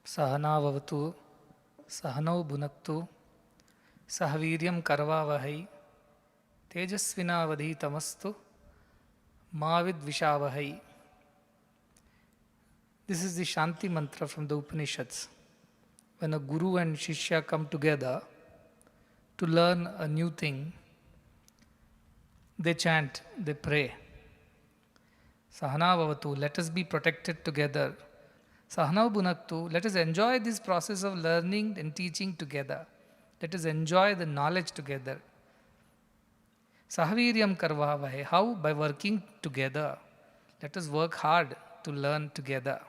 सहनाववतु सहनौ भुनक्तु सह वीर्यं करवावहै तेजस्विनावधीतमस्तु मा विद्विषावहै. This is the Shanti mantra from the Upanishads. When a guru and shishya come together to learn a new thing, they chant, they pray. Sahanavavatu, let us be protected together. Sahanau bunaktu, let us enjoy this process of learning and teaching together. Let us enjoy the knowledge together. Sahaviryam karvavahe, how? By working together. Let us work hard to learn together.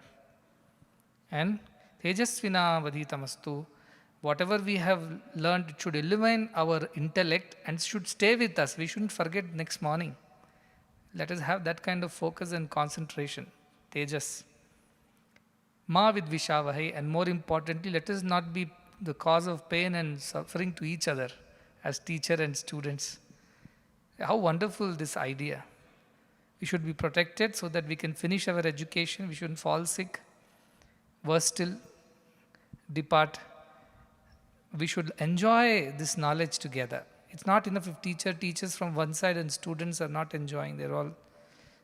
And tejasvina vadhitamastu, whatever we have learned should illumine our intellect and should stay with us. We shouldn't forget next morning. Let us have that kind of focus and concentration. Tejas. Ma vidvishavahai, and more importantly, let us not be the cause of pain and suffering to each other as teacher and students. How wonderful this idea. We should be protected so that we can finish our education. We shouldn't fall sick. Worse still, depart. We should enjoy this knowledge together. It's not enough if teacher teaches from one side and students are not enjoying. They're all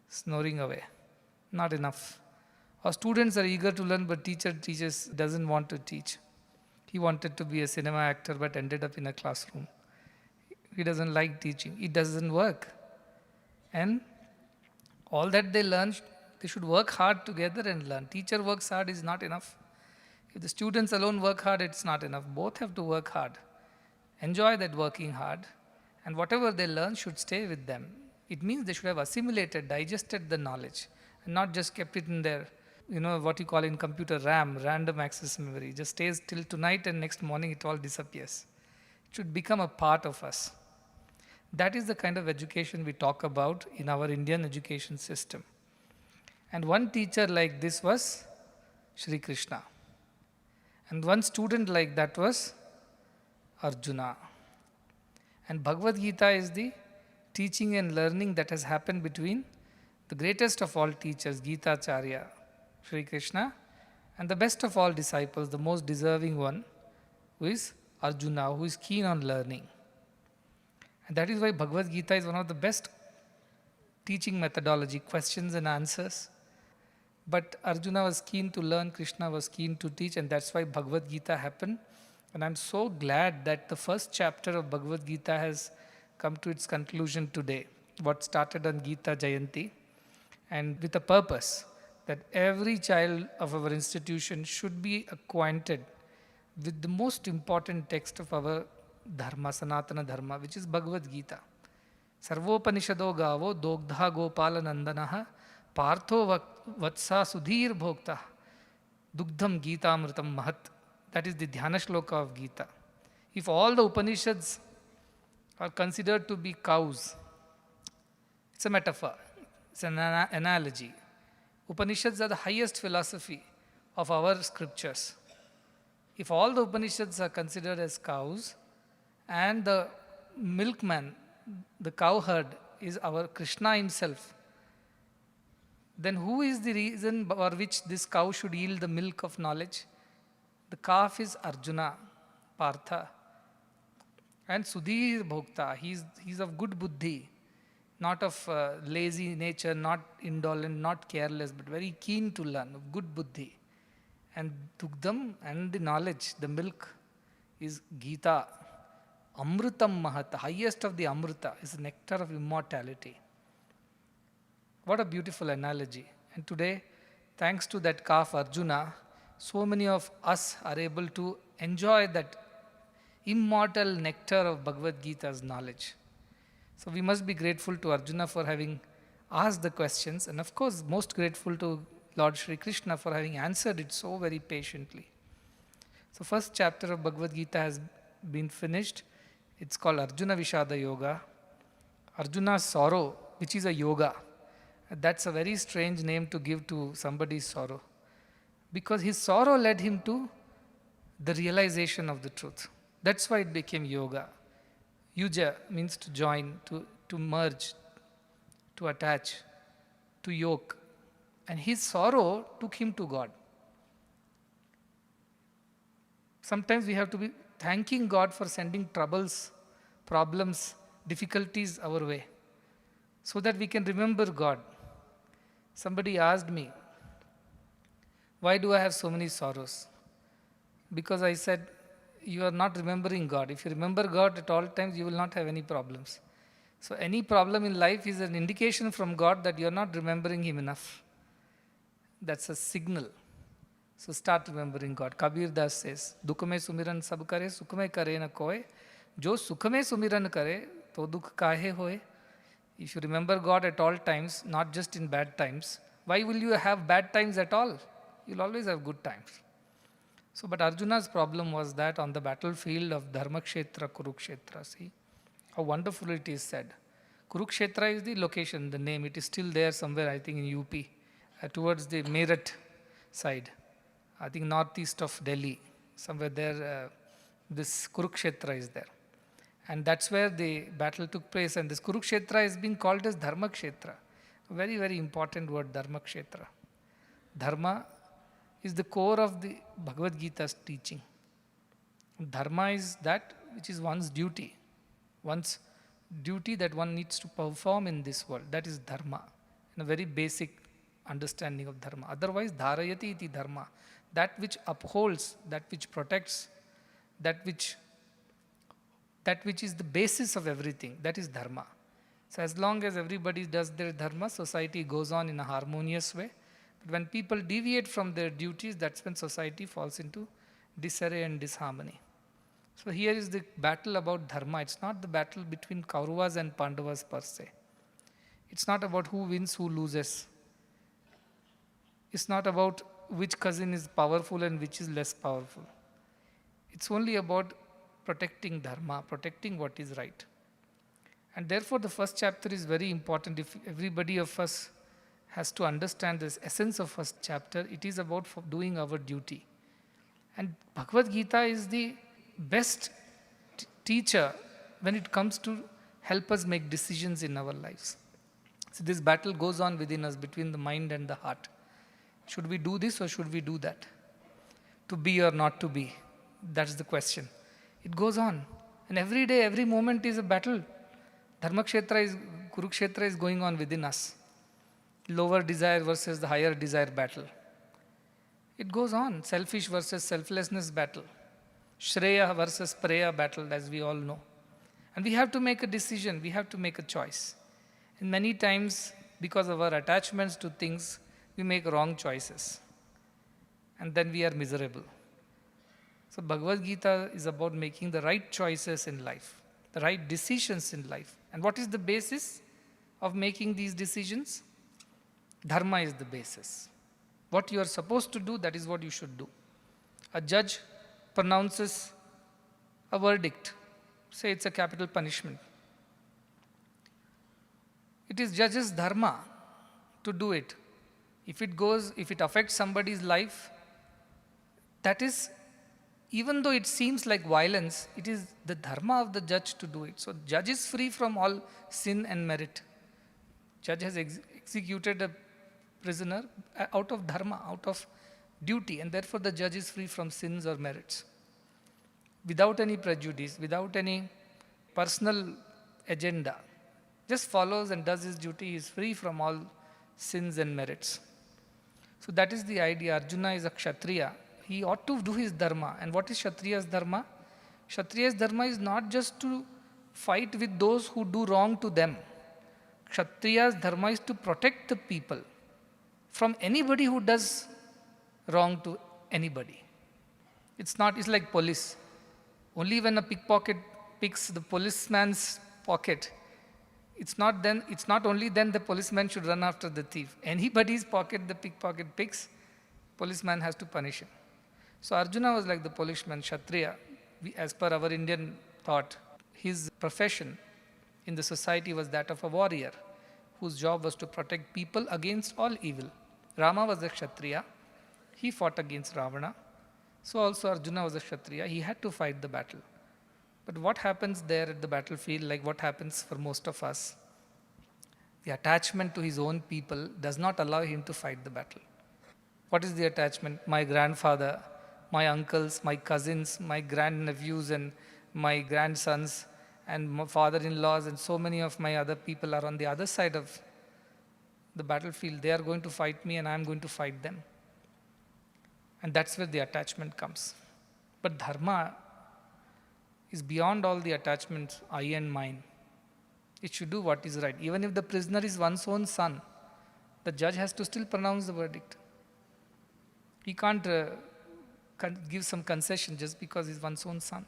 snoring away. Not enough. Or students are eager to learn, but teacher teaches, doesn't want to teach. He wanted to be a cinema actor but ended up in a classroom. He doesn't like teaching. It doesn't work. And all that they learn, they should work hard together and learn. Teacher works hard is not enough. If the students alone work hard, it's not enough. Both have to work hard. Enjoy that working hard. And whatever they learn should stay with them. It means they should have assimilated, digested the knowledge, and not just kept it in their, what you call in computer RAM, random access memory. Just stays till tonight and next morning it all disappears. It should become a part of us. That is the kind of education we talk about in our Indian education system. And one teacher like this was Shri Krishna. And one student like that was Arjuna. And Bhagavad Gita is the teaching and learning that has happened between the greatest of all teachers, Gita Acharya, Shri Krishna, and the best of all disciples, the most deserving one, who is Arjuna, who is keen on learning. And that is why Bhagavad Gita is one of the best teaching methodology, questions and answers. But Arjuna was keen to learn, Krishna was keen to teach, and that's why Bhagavad Gita happened. And I'm so glad that the first chapter of Bhagavad Gita has come to its conclusion today. What started on Gita Jayanti, and with a purpose that every child of our institution should be acquainted with the most important text of our Dharma, Sanatana Dharma, which is Bhagavad Gita. Sarvopanishado gavo dogdha gopala nandanaha partho vatsa sudhir bhokta dugdham gita amritam mahat. That is the dhyana shloka of Gita. If all the Upanishads are considered to be cows, it's a metaphor, it's an analogy. Upanishads are the highest philosophy of our scriptures. If all the Upanishads are considered as cows, and the milkman, the cowherd, is our Krishna himself, then who is the reason for which this cow should yield the milk of knowledge? The calf is Arjuna, Partha. And Sudhir Bhokta, he's of good buddhi, not of lazy nature, not indolent, not careless, but very keen to learn, of good buddhi. And Dugdam, and the knowledge, the milk, is Gita. Amrutam Mahat, the highest of the Amrita, is the nectar of immortality. What a beautiful analogy. And today, thanks to that calf Arjuna, so many of us are able to enjoy that immortal nectar of Bhagavad Gita's knowledge. So we must be grateful to Arjuna for having asked the questions, and of course most grateful to Lord Shri Krishna for having answered it so very patiently. So first chapter of Bhagavad Gita has been finished. It's called Arjuna Vishada Yoga. Arjuna's sorrow, which is a yoga. That's a very strange name to give to somebody's sorrow. Because his sorrow led him to the realization of the truth. That's why it became yoga. Yuja means to join, to merge, to attach, to yoke. And his sorrow took him to God. Sometimes we have to be thanking God for sending troubles, problems, difficulties our way, so that we can remember God. Somebody asked me, why do I have so many sorrows? Because I said, you are not remembering God. If you remember God at all times, you will not have any problems. So any problem in life is an indication from God that you are not remembering Him enough. That's a signal. So start remembering God. Kabir Das says, Dukh mein sumiran sab kare, sukh mein kare na koy. Jo sukh mein sumiran kare, to dukh kahe hoye. If you remember God at all times, not just in bad times, why will you have bad times at all? You'll always have good times. So, but Arjuna's problem was that on the battlefield of Dharma Kshetra, Kurukshetra, see how wonderful it is said. Kurukshetra is the location, the name. It is still there somewhere, I think in UP, towards the Meerut side. I think northeast of Delhi, somewhere there, this Kurukshetra is there. And that's where the battle took place. And this Kurukshetra is being called as Dharma Kshetra. A very, very important word, Dharma Kshetra. Dharma is the core of the Bhagavad Gita's teaching. Dharma is that which is one's duty that one needs to perform in this world. That is Dharma, in a very basic understanding of Dharma. Otherwise, Dharayati iti Dharma, that which upholds, that which protects, that which is the basis of everything, that is Dharma. So as long as everybody does their Dharma, society goes on in a harmonious way. But when people deviate from their duties, that's when society falls into disarray and disharmony. So here is the battle about Dharma. It's not the battle between Kauravas and Pandavas per se. It's not about who wins, who loses. It's not about which cousin is powerful and which is less powerful. It's only about protecting Dharma, protecting what is right. And therefore the first chapter is very important. If everybody of us has to understand this essence of first chapter, it is about doing our duty. And Bhagavad Gita is the best teacher when it comes to help us make decisions in our lives. So this battle goes on within us between the mind and the heart. Should we do this or should we do that? To be or not to be? That's the question. It goes on. And every day, every moment is a battle. Kurukshetra is going on within us. Lower desire versus the higher desire battle. It goes on. Selfish versus selflessness battle. Shreya versus Preya battle, as we all know. And we have to make a decision. We have to make a choice. And many times, because of our attachments to things, we make wrong choices. And then we are miserable. So Bhagavad Gita is about making the right choices in life, the right decisions in life. And what is the basis of making these decisions? Dharma is the basis. What you are supposed to do, that is what you should do. A judge pronounces a verdict. Say it's a capital punishment. It is judge's dharma to do it. If it affects somebody's life, that is, even though it seems like violence, it is the dharma of the judge to do it. So judge is free from all sin and merit. Judge has executed a prisoner out of dharma, out of duty, and therefore the judge is free from sins or merits. Without any prejudice, without any personal agenda, just follows and does his duty. He is free from all sins and merits. So that is the idea. Arjuna is a Kshatriya. He ought to do his dharma. And what is Kshatriya's dharma? Kshatriya's dharma is not just to fight with those who do wrong to them. Kshatriya's dharma is to protect the people from anybody who does wrong to anybody. It's like police. Only when a pickpocket picks the policeman's pocket, it's not only then the policeman should run after the thief. Anybody's pocket the pickpocket picks, policeman has to punish him. So Arjuna was like the policeman, Kshatriya. As per our Indian thought, his profession in the society was that of a warrior, whose job was to protect people against all evil. Rama was a Kshatriya. He fought against Ravana. So also Arjuna was a Kshatriya. He had to fight the battle. But what happens there at the battlefield, like what happens for most of us, the attachment to his own people does not allow him to fight the battle. What is the attachment? My grandfather, my uncles, my cousins, my grandnephews and my grandsons and my father-in-laws and so many of my other people are on the other side of the battlefield. They are going to fight me and I am going to fight them. And that's where the attachment comes. But dharma is beyond all the attachments, I and mine. It should do what is right. Even if the prisoner is one's own son, the judge has to still pronounce the verdict. He can't give some concession just because he's one's own son.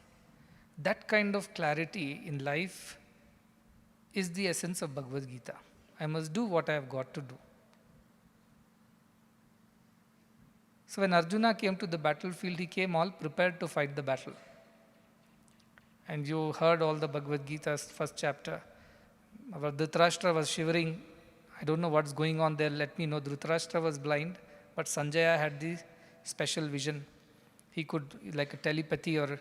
That kind of clarity in life is the essence of Bhagavad Gita. I must do what I have got to do. So when Arjuna came to the battlefield, he came all prepared to fight the battle. And you heard all the Bhagavad Gita's first chapter. Our Dhritarashtra was shivering. I don't know what's going on there. Let me know. Dhritarashtra was blind, but Sanjaya had the special vision. He could, like a telepathy, or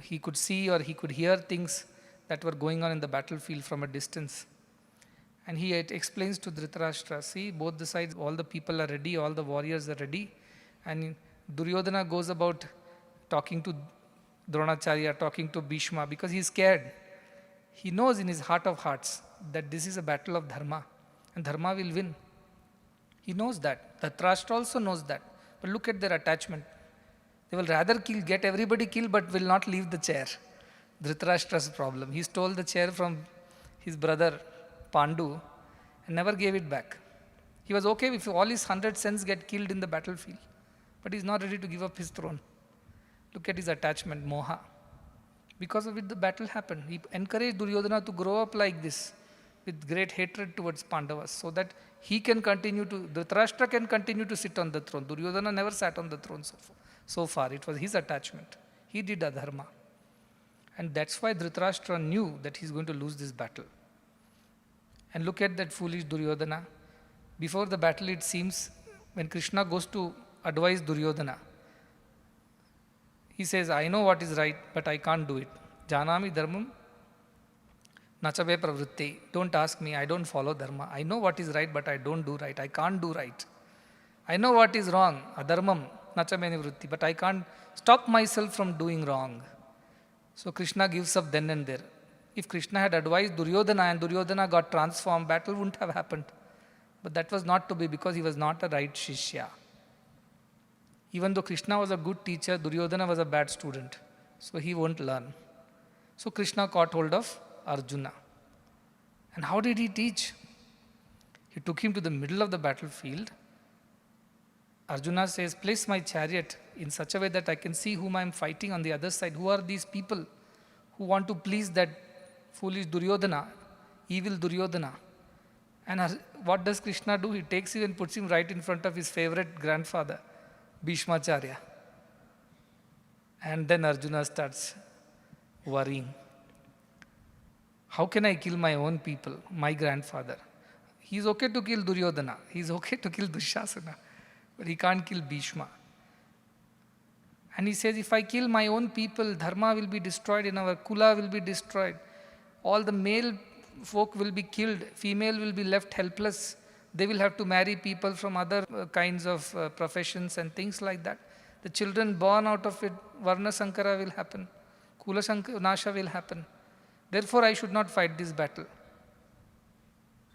he could see or he could hear things that were going on in the battlefield from a distance. And he explains to Dhritarashtra, see, both the sides, all the people are ready, all the warriors are ready. And Duryodhana goes about talking to Dronacharya, talking to Bhishma, because he's scared. He knows in his heart of hearts that this is a battle of dharma, and dharma will win. He knows that. Dhritarashtra also knows that. But look at their attachment. They will rather get everybody killed, but will not leave the chair. Dhritarashtra's problem. He stole the chair from his brother Pandu and never gave it back. He was okay if all his 100 sons get killed in the battlefield, but he's not ready to give up his throne. Look at his attachment, moha. Because of it, the battle happened. He encouraged Duryodhana to grow up like this, with great hatred towards Pandavas, so that he can continue to, Dhritarashtra can continue to sit on the throne. Duryodhana never sat on the throne so far. It was his attachment. He did adharma. And that's why Dhritarashtra knew that he's going to lose this battle. And look at that foolish Duryodhana. Before the battle, it seems, when Krishna goes to advise Duryodhana, he says, I know what is right, but I can't do it. Janami dharmam nachabe pravritti. Don't ask me, I don't follow dharma. I know what is right, but I don't do right. I can't do right. I know what is wrong, adharmam nachabe nivritti, but I can't stop myself from doing wrong. So Krishna gives up then and there. If Krishna had advised Duryodhana and Duryodhana got transformed, battle wouldn't have happened. But that was not to be, because he was not a right Shishya. Even though Krishna was a good teacher, Duryodhana was a bad student. So he won't learn. So Krishna caught hold of Arjuna. And how did he teach? He took him to the middle of the battlefield. Arjuna says, place my chariot in such a way that I can see whom I am fighting on the other side. Who are these people who want to please that foolish Duryodhana, evil Duryodhana? And what does Krishna do? He takes him and puts him right in front of his favorite grandfather, Bhishmacharya. And then Arjuna starts worrying. How can I kill my own people, my grandfather? He's okay to kill Duryodhana. He's okay to kill Dushasana. But he can't kill Bhishma. And he says, if I kill my own people, dharma will be destroyed in our kula will be destroyed. All the male folk will be killed. Female will be left helpless. They will have to marry people from other kinds of professions and things like that. The children born out of it, Varna Sankara will happen. Kula Nasha will happen. Therefore, I should not fight this battle.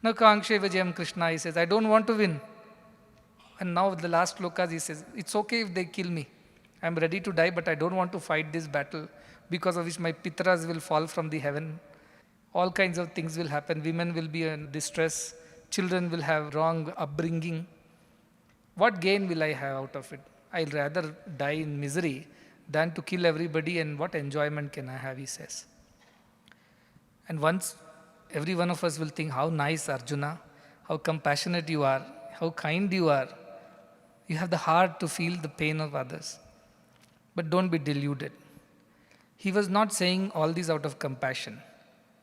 Na Kangshe Vijayam Krishna, he says, I don't want to win. And now the last slokas, he says, it's okay if they kill me. I'm ready to die, but I don't want to fight this battle, because of which my pitras will fall from the heaven. All kinds of things will happen. Women will be in distress. Children will have wrong upbringing. What gain will I have out of it? I'll rather die in misery than to kill everybody, and what enjoyment can I have, he says. And once every one of us will think, how nice Arjuna, how compassionate you are, how kind you are. You have the heart to feel the pain of others. But don't be deluded. He was not saying all this out of compassion.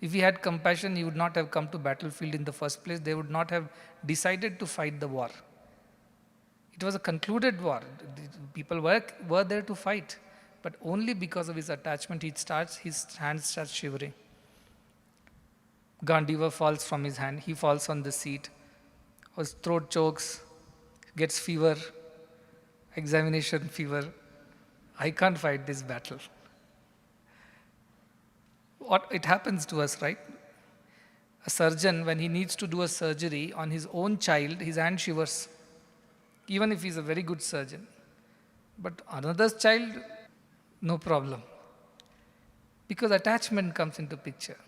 If he had compassion, he would not have come to battlefield in the first place. They would not have decided to fight the war. It was a concluded war. People were there to fight. But only because of his attachment, his hands start shivering. Gandiva falls from his hand. He falls on the seat. His throat chokes, gets fever. examination fever. I can't fight this battle. What it happens to us, right? A surgeon, when he needs to do a surgery on his own child, his hand shivers, even if he's a very good surgeon. But another's child, no problem. Because attachment comes into picture.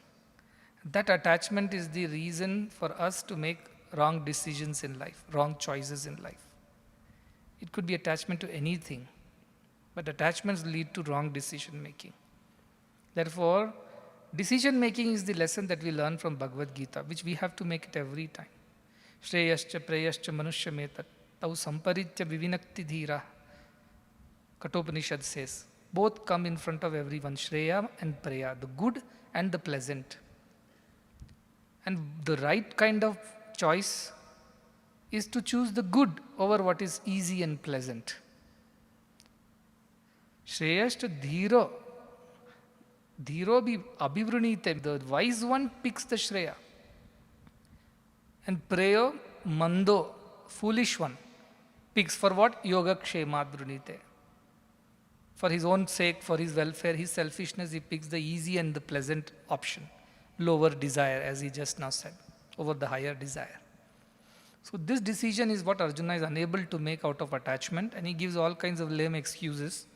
That attachment is the reason for us to make wrong decisions in life, wrong choices in life. It could be attachment to anything, but attachments lead to wrong decision making. Therefore, decision making is the lesson that we learn from Bhagavad Gita, which we have to make it every time. Shreyascha preyascha manushya metat tau samparitya vivinakti dhira. Kathopanishad says, both come in front of everyone, Shreya and Preya, the good and the pleasant. And the right kind of choice is to choose the good over what is easy and pleasant. Shreyashta dhiro. Dhiro bhi abhivranite. The wise one picks the Shreya. And Preyo mando, foolish one, picks for what? Yoga kshemad vrunite. For his own sake, for his welfare, his selfishness, he picks the easy and the pleasant option. Lower desire, as he just now said, over the higher desire. So this decision is what Arjuna is unable to make out of attachment, and he gives all kinds of lame excuses,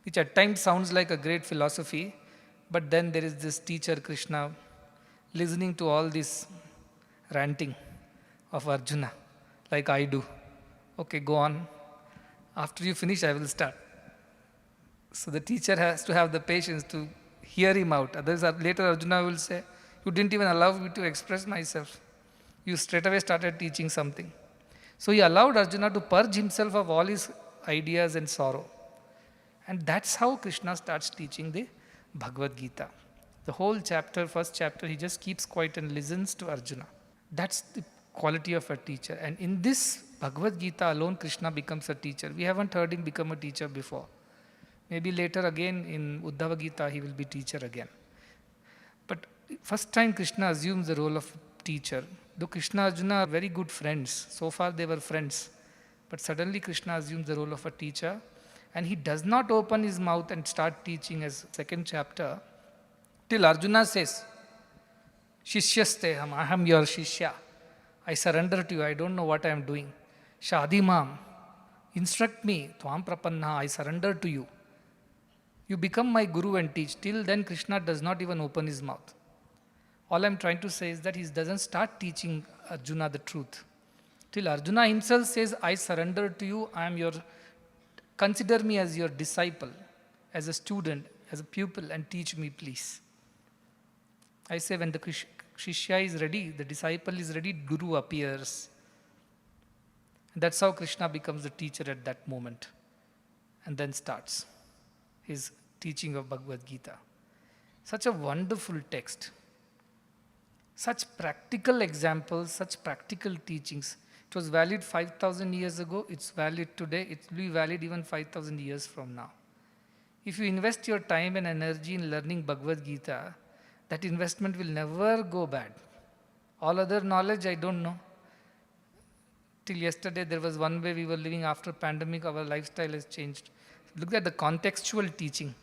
which at times sounds like a great philosophy, but then there is this teacher, Krishna, listening to all this ranting of Arjuna, like I do. Okay, go on. After you finish, I will start. So the teacher has to have the patience to hear him out. Others later Arjuna will say, you didn't even allow me to express myself. You straight away started teaching something. So he allowed Arjuna to purge himself of all his ideas and sorrow. And that's how Krishna starts teaching the Bhagavad Gita. The whole chapter, first chapter, he just keeps quiet and listens to Arjuna. That's the quality of a teacher. And in this Bhagavad Gita alone, Krishna becomes a teacher. We haven't heard him become a teacher before. Maybe later again in Uddhava Gita, he will be teacher again. But first time Krishna assumes the role of teacher. Though Krishna and Arjuna are very good friends. So far they were friends. But suddenly Krishna assumes the role of a teacher. And he does not open his mouth and start teaching as second chapter. Till Arjuna says, Shishyasteham, I am your Shishya. I surrender to you. I don't know what I am doing. Shadimam, instruct me. Tvam prapanna, I surrender to you. You become my guru and teach. Till then, Krishna does not even open his mouth. All I'm trying to say is that he doesn't start teaching Arjuna the truth. Till Arjuna himself says, I surrender to you, consider me as your disciple, as a student, as a pupil, and teach me, please. I say when the Shishya is ready, the disciple is ready, Guru appears. And that's how Krishna becomes the teacher at that moment. And then starts his teaching of Bhagavad Gita. Such a wonderful text. Such practical examples, such practical teachings. It was valid 5,000 years ago, it's valid today, it will be valid even 5,000 years from now. If you invest your time and energy in learning Bhagavad Gita, that investment will never go bad. All other knowledge, I don't know. Till yesterday, there was one way we were living. After pandemic, our lifestyle has changed. Look at the contextual teaching.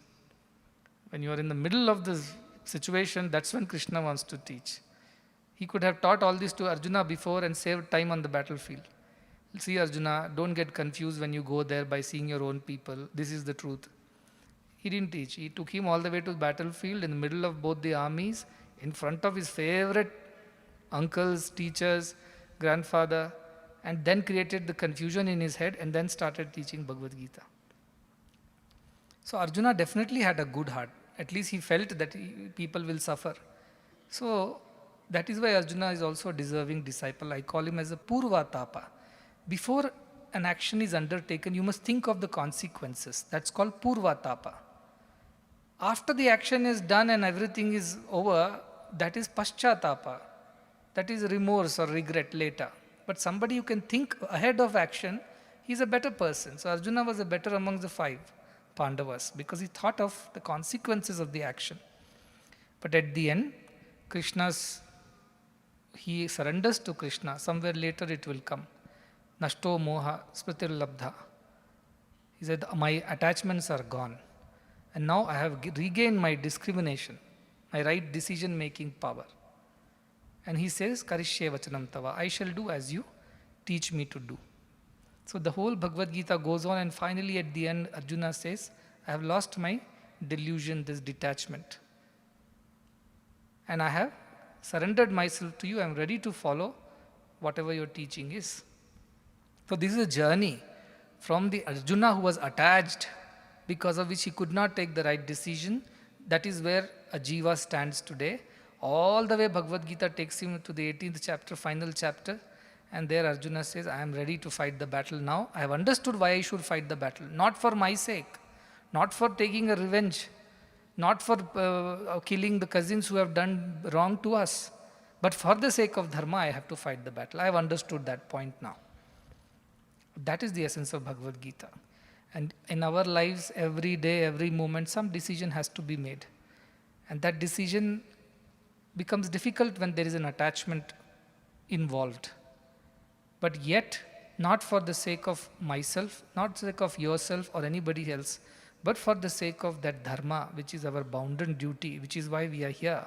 When you are in the middle of the situation, that's when Krishna wants to teach. He could have taught all this to Arjuna before and saved time on the battlefield. See, Arjuna, don't get confused when you go there by seeing your own people. This is the truth. He didn't teach. He took him all the way to the battlefield in the middle of both the armies, in front of his favorite uncles, teachers, grandfather, and then created the confusion in his head and then started teaching Bhagavad Gita. So Arjuna definitely had a good heart. At least he felt that people will suffer. So that is why Arjuna is also a deserving disciple. I call him as a Purva Tapa. Before an action is undertaken, you must think of the consequences. That's called Purva Tapa. After the action is done and everything is over, that is Paschatapa. That is remorse or regret later. But somebody who can think ahead of action, he is a better person. So Arjuna was a better among the 5 Pandavas because he thought of the consequences of the action. But at the end, he surrenders to Krishna. Somewhere later it will come. Nashto moha smritir labdha. He said, my attachments are gone. And now I have regained my discrimination, my right decision making power. And he says, Karishye vachanam tava, I shall do as you teach me to do. So the whole Bhagavad Gita goes on, and finally at the end, Arjuna says, I have lost my delusion, this detachment. And I have surrendered myself to you. I am ready to follow whatever your teaching is. So this is a journey from the Arjuna who was attached, because of which he could not take the right decision. That is where a jiva stands today. All the way Bhagavad Gita takes him to the 18th chapter, final chapter. And there Arjuna says, I am ready to fight the battle now. I have understood why I should fight the battle. Not for my sake, not for taking a revenge, not for killing the cousins who have done wrong to us, but for the sake of Dharma, I have to fight the battle. I have understood that point now. That is the essence of Bhagavad Gita. And in our lives, every day, every moment, some decision has to be made. And that decision becomes difficult when there is an attachment involved. But yet, not for the sake of myself, not for the sake of yourself or anybody else, but for the sake of that Dharma, which is our bounden duty, which is why we are here.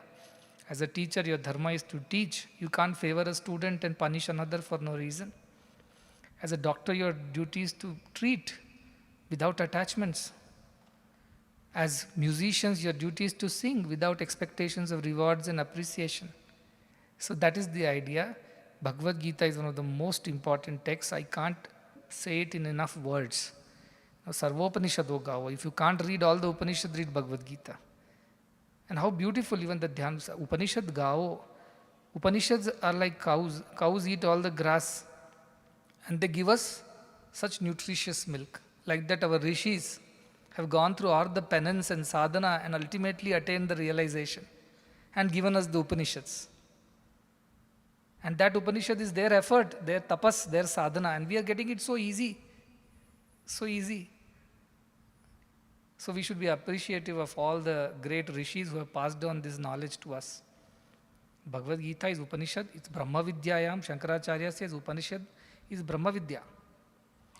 As a teacher, your Dharma is to teach. You can't favor a student and punish another for no reason. As a doctor, your duty is to treat without attachments. As musicians, your duty is to sing without expectations of rewards and appreciation. So that is the idea. Bhagavad Gita is one of the most important texts. I can't say it in enough words. Now, Sarvopanishado Gavo. If you can't read all the Upanishad, read Bhagavad Gita. And how beautiful even the Dhyan. Upanishad Gavo. Upanishads are like cows. Cows eat all the grass. And they give us such nutritious milk. Like that our rishis have gone through all the penance and sadhana and ultimately attained the realization and given us the Upanishads. And that Upanishad is their effort, their tapas, their sadhana, and we are getting it so easy. So easy. So we should be appreciative of all the great rishis who have passed on this knowledge to us. Bhagavad Gita is Upanishad, it's Brahma Vidyayam. Shankaracharya says Upanishad is Brahma Vidya.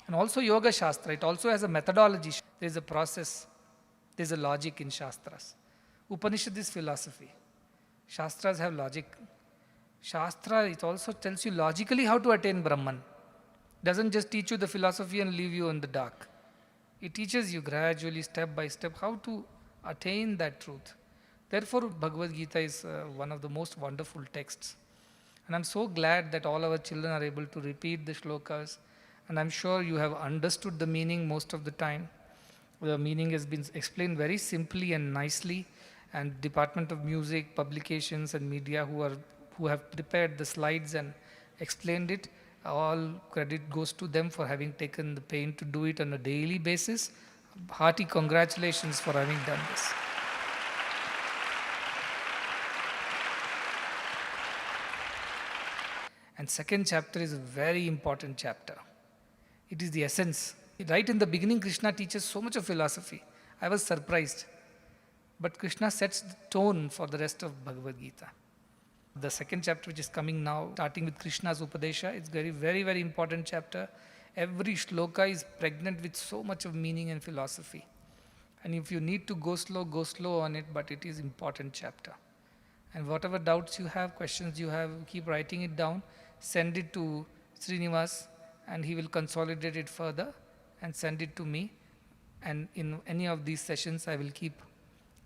And also Yoga Shastra, it also has a methodology. There is a process, there is a logic in Shastras. Upanishad is philosophy. Shastras have logic. Shastra, it also tells you logically how to attain Brahman. Doesn't just teach you the philosophy and leave you in the dark. It teaches you gradually, step by step, how to attain that truth. Therefore, Bhagavad Gita is one of the most wonderful texts. And I'm so glad that all our children are able to repeat the shlokas. And I'm sure you have understood the meaning most of the time. The meaning has been explained very simply and nicely. And Department of Music, Publications and Media who have prepared the slides and explained it, all credit goes to them for having taken the pain to do it on a daily basis. Hearty congratulations for having done this. And second chapter is a very important chapter. It is the essence. Right in the beginning, Krishna teaches so much of philosophy. I was surprised. But Krishna sets the tone for the rest of Bhagavad Gita. The second chapter, which is coming now, starting with Krishna's Upadesha, it's very, very, very important chapter. Every shloka is pregnant with so much of meaning and philosophy. And if you need to go slow on it, but it is important chapter. And whatever doubts you have, questions you have, keep writing it down, send it to Srinivas, and he will consolidate it further and send it to me. And in any of these sessions, I will keep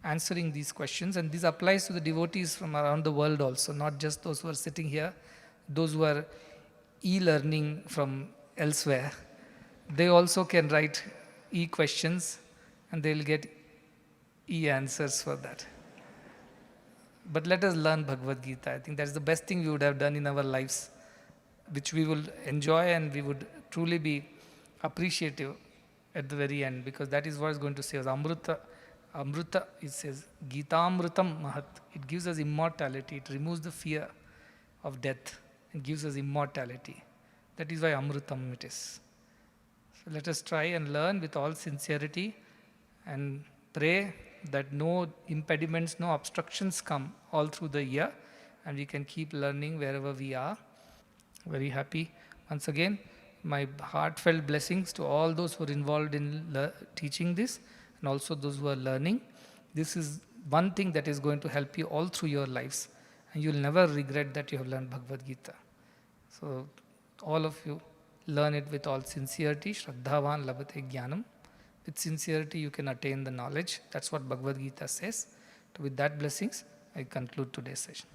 answering these questions. And this applies to the devotees from around the world also, not just those who are sitting here, those who are e-learning from elsewhere. They also can write e-questions and they will get e-answers for that. But let us learn Bhagavad Gita. I think that's the best thing we would have done in our lives, which we will enjoy and we would truly be appreciative at the very end, because that is what is going to save us. Amrita, it says, Gita Amritam Mahat. It gives us immortality. It removes the fear of death and gives us immortality. That is why Amritam it is. So let us try and learn with all sincerity and pray that no impediments, no obstructions come all through the year, and we can keep learning wherever we are. Very happy. Once again, my heartfelt blessings to all those who are involved in teaching this, and also those who are learning. This is one thing that is going to help you all through your lives, and you'll never regret that you have learned Bhagavad Gita. So all of you, learn it with all sincerity. Shraddhavan labhate jnanam. With sincerity you can attain the knowledge. That's what Bhagavad Gita says. So with that blessings, I conclude today's session.